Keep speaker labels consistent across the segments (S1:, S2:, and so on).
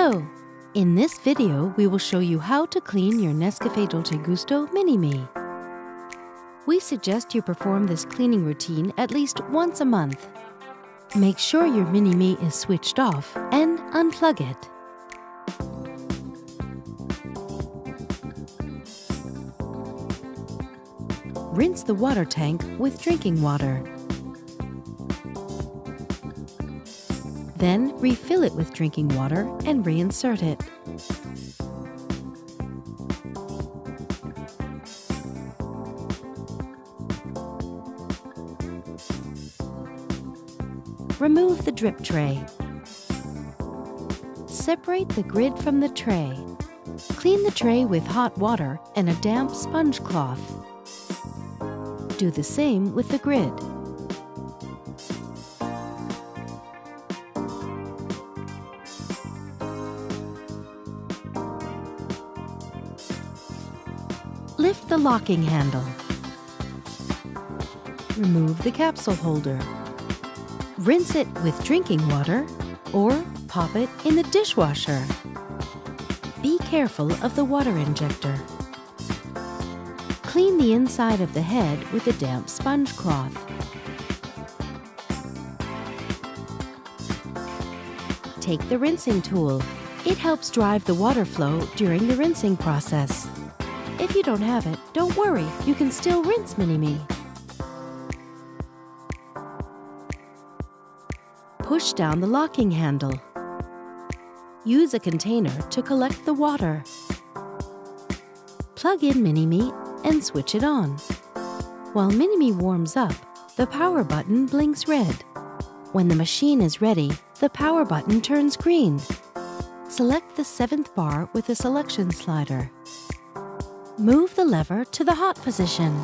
S1: Hello! In this video, we will show you how to clean your NESCAFÉ Dolce Gusto Mini-Me. We suggest you perform this cleaning routine at least once a month. Make sure your Mini-Me is switched off and unplug it. Rinse the water tank with drinking water. Then refill it with drinking water and reinsert it. Remove the drip tray. Separate the grid from the tray. Clean the tray with hot water and a damp sponge cloth. Do the same with the grid. Lift the locking handle. Remove the capsule holder. Rinse it with drinking water or pop it in the dishwasher. Be careful of the water injector. Clean the inside of the head with a damp sponge cloth. Take the rinsing tool. It helps drive the water flow during the rinsing process. If you don't have it, don't worry, you can still rinse Mini-Me. Push down the locking handle. Use a container to collect the water. Plug in Mini-Me and switch it on. While Mini-Me warms up, the power button blinks red. When the machine is ready, the power button turns green. Select the 7th bar with the selection slider. Move the lever to the hot position.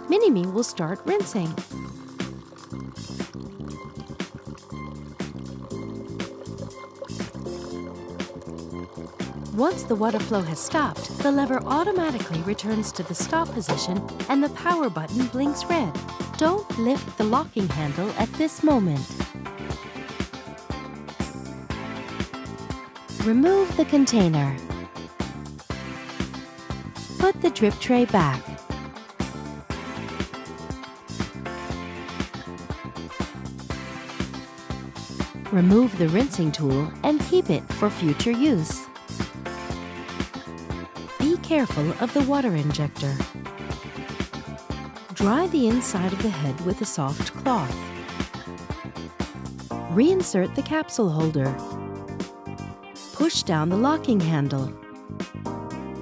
S1: Mini-Me will start rinsing. Once the water flow has stopped, the lever automatically returns to the stop position and the power button blinks red. Don't lift the locking handle at this moment. Remove the container. Put the drip tray back. Remove the rinsing tool and keep it for future use. Be careful of the water injector. Dry the inside of the head with a soft cloth. Reinsert the capsule holder. Push down the locking handle.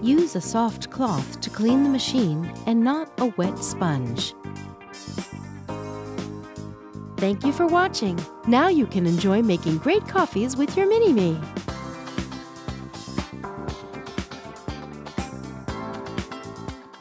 S1: Use a soft cloth to clean the machine and not a wet sponge. Thank you for watching. Now you can enjoy making great coffees with your Mini-Me.